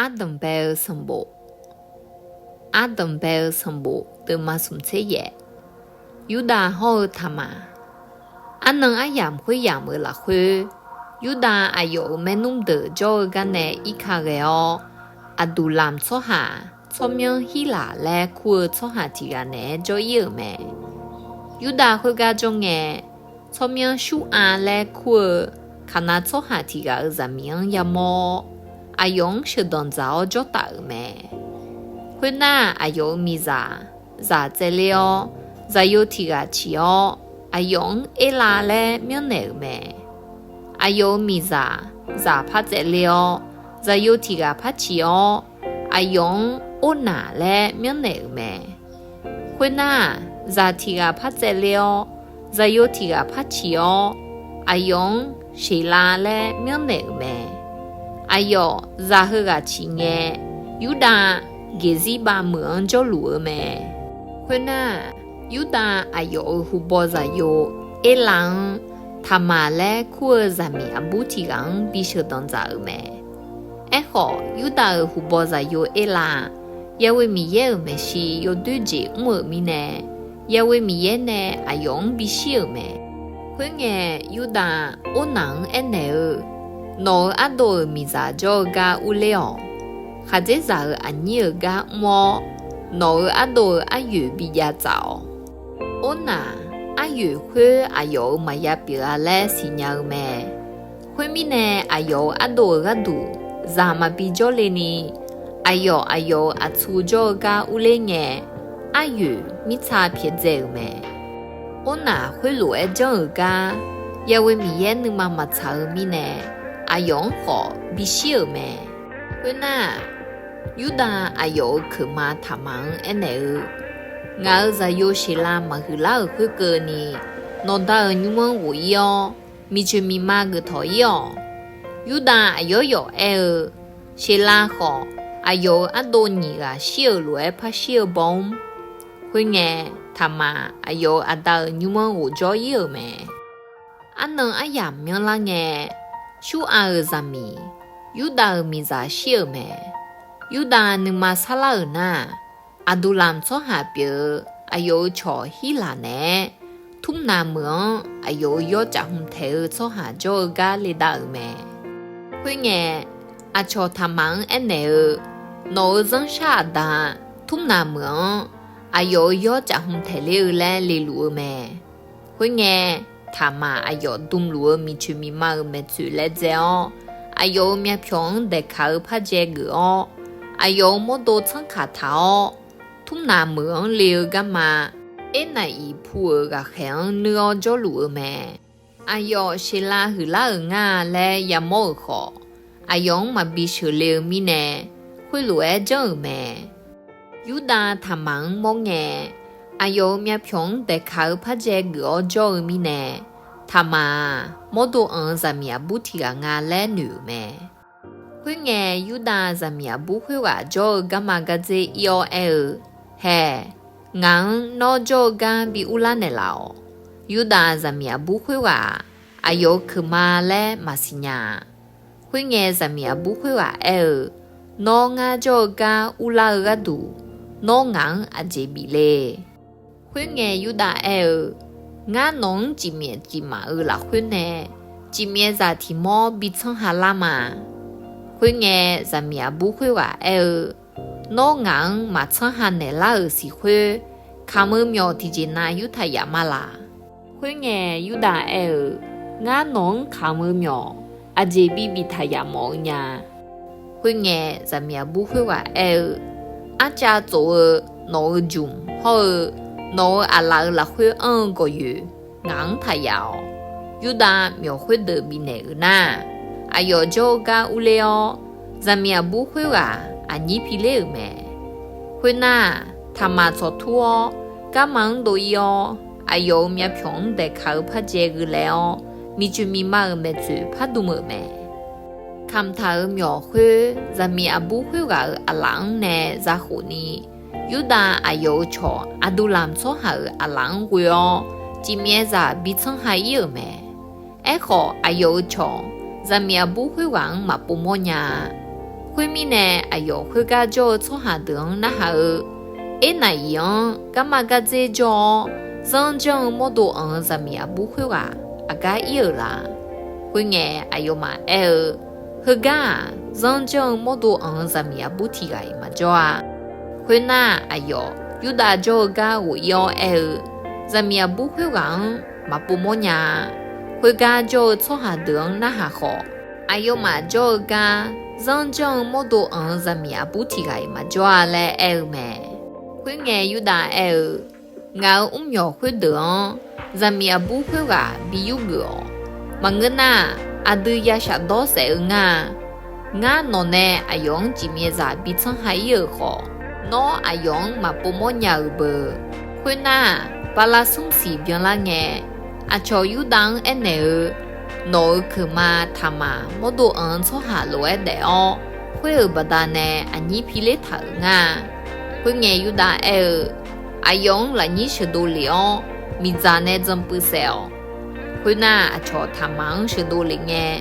阿登贝尔森博，阿登贝尔森博的马松车耶，有大好他妈，阿能阿养会养么啦会，有大阿有没弄得就干呢一卡个哦，阿杜làm错下，错名希腊嘞苦错下提个呢就有咩，有大会家中诶，错名数阿嘞苦，看那错下提个人名也么。阿勇是当早就大咩？会那阿勇咪咋这里哦，咋有提个起哦？阿勇一拉嘞没那个咩？阿勇咪咋拍这里哦？咋有提个拍起哦？阿勇我拿嘞没那个咩？会那咋提个拍这里哦？咋有提个拍起哦？阿勇是拉嘞没那个咩？哎呦，咋喝个钱耶？有的给几把门就路咩？会呢？有的哎呦，胡包子有一郎他妈嘞苦在面不提纲必须当早咩？哎好，有的胡包子有一郎，因为米也没事有对接我咪呢，因为米也呢哎用必须咩？会呢有的我能哎呢。nó ăn đồ mì giá cho gà u leo, hà dễ giá ăn nhiều gà mò, nó ăn đồ ăn yu bị giá giáo. Ôn à, ăn yu khuya ăn yu mà giá bị là lẽ xì nhà mẹ. Khuya mi nè ăn yu ăn đồ gà đủ, giá mà bị cho lên nì. Ăn yu ăn chú cho gà u lê nhẹ, ăn yu mi cha phía dễ mẹ. Ôn à khuya lũ ấy cho gà, ya với mi yên nâng mà cha mi nè.阿勇好必须咩？会那有的阿勇去嘛他忙哎那个，俺在有些啦嘛去啦会个呢，弄到你们我哟，咪去咪嘛个头哟，有的阿勇有哎，些啦好阿勇阿多你个小路哎怕小崩，会呢他妈阿勇阿到你们我做有咩？阿能阿养命啦呢？Chú ở gia mi, yu da mi za xiao me, yu da nương ma sa la ở na, a du làm cho hạ biểu, a yo cho hi la nè, thum na mượn, a yo cha hum theo cho hạ cho ga li da ở me. Huy nghe, a cho tham mang en nè, nó dân sa da, thum na mượn, a yo cha hum theo li lu me. Huy nghe.他妈哎呦，东路咪去咪妈咪去来着哦，哎呦咪平得靠怕这个哦，哎呦么多层卡头哦，通那门了干嘛？哎那一铺个很了就路咩？哎呦是啦是啦啊嘞也冇好，哎呦嘛必须了咪呢，会路哎就咩？有的他忙冇呢。阿有咩平得靠怕这个做咪呢？他妈冇多在面不提个眼来女咩？会呢有的在面不会话做干嘛个这要嘿，眼攞做干比乌兰的老，有的在面不会话，阿有去嘛嘞嘛是呀？会呢在面不会话攞眼做干乌拉个度，攞眼阿这比嘞。会呢有的俺农几面几嘛啦会呢，几面在提毛比成哈啦嘛，会呢在面不会话侬俺嘛成哈呢啦是会，看么苗提前那有太阳嘛啦，会呢有的俺农看么苗，阿这比太阳毛呀，会呢在面不会话阿家做侬种好。nó là khuya có yu ngắn thay áo yu da miêu khuya đỡ bị nè na ayo cho ga u leo za mia bu khuya nhí pi leo mẹ khuya na tham ma cho thua ga mang do yo ayo mia phiong de khao pha je gu leo mi chu mi ma me chu pha du mơ mẹ tham thao miêu khuya za mia bu khuya lang nè za khu ni有的阿有错，阿都làm错下阿浪会哦，今面在比成还有咩？哎好阿有错，咱面不会玩嘛不么呀？ Khuy mi nè ai yo khuy ga cho cho hà đường na hà ê này yang cái mà cái gì cho dân chân mô đồ ẩn ra mi bù khuy gà cái yêu là khuy nghe ai yo mà hư ga dân chân mô đồ ẩn ra mi bù thì gà mà cho khuy na ai yo yu da cho ga u yo ra mi bù khuy gà mà bù mô nhà khuy ga cho cho hà đường na hà khó ai yo mà cho ga dân chân mô đồ ẩn ra mi bù thì gà mà cho là mẹ khuy nghe yu da ngao nhỏ khuy đường ra mi bù khuy gà bị yu gỡ mà ngân na adu ya sha do se nga nó nè ayong chỉ mi za bị chân hay yêu khó nó ayong mà bố mò nhà bờ khuy na bà la sung si biên la nghe cho yu dang nè nó cứ mà tham mà mô đồ ẩn cho hà lối để khuy bà ta nè nhí pi lê thở nga khuy nghe yu da ayong là nhí sự đồ liao mi za nè dâm bự sẹo khuy na cho tham mang sự đồ li nghe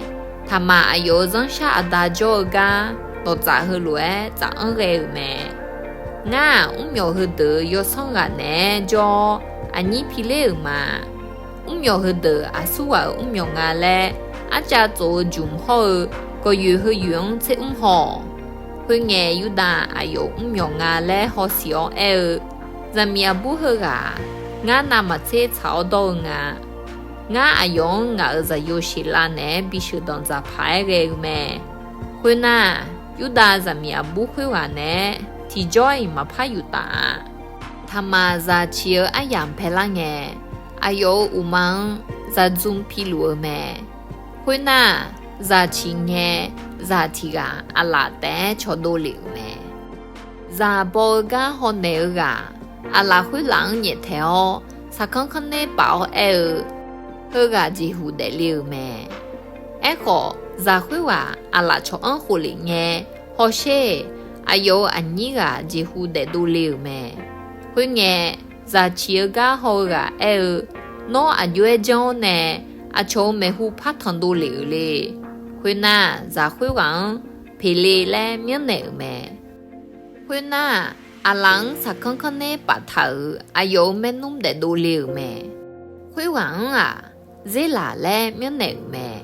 tham mà ayo dân sa ada cho ga nó trả hư lối trả ơn ghê mẹ nga nhỏ hư tử yo xong gà nè cho nhí pi lê mà nhỏ hư tử suwa nhỏ nga lê cha cho dùm hò có yu hư yuong chế hò khuy nghe yu da ayo nhỏ nga lê hò xíu ra mi bù hư gà nga na mà chế cháo đồ nga ayong nga za yoshi la ne bi shu don za phai ge me khuy na yu da za mi bù khuy wa ne ti joy ma pha yu ta thama za chiu ayam phela nge ayo umang za zum pi lu me khuy na za chi nge za ti ga ala te cho do li me za bo ga ho ne ga ala khuy lang ye theo sa khon ne bao hơ gà gì hù để liều mẹ khó ra khuy wa là cho ăn hù li nghe họ xe ayo nhí gà gì hù để đu liều mẹ khuy nghe ra chia gà họ gà nó ayo cho nè cho mẹ hù phát thằng đu liều li khuy na ra khuy wa phi li lẹ miếng nè mẹ khuy na lăng sa khon nè bắt thử ayo mẹ nung để đu liều mẹ khuy wa dễ là lẽ miếng nè mẹ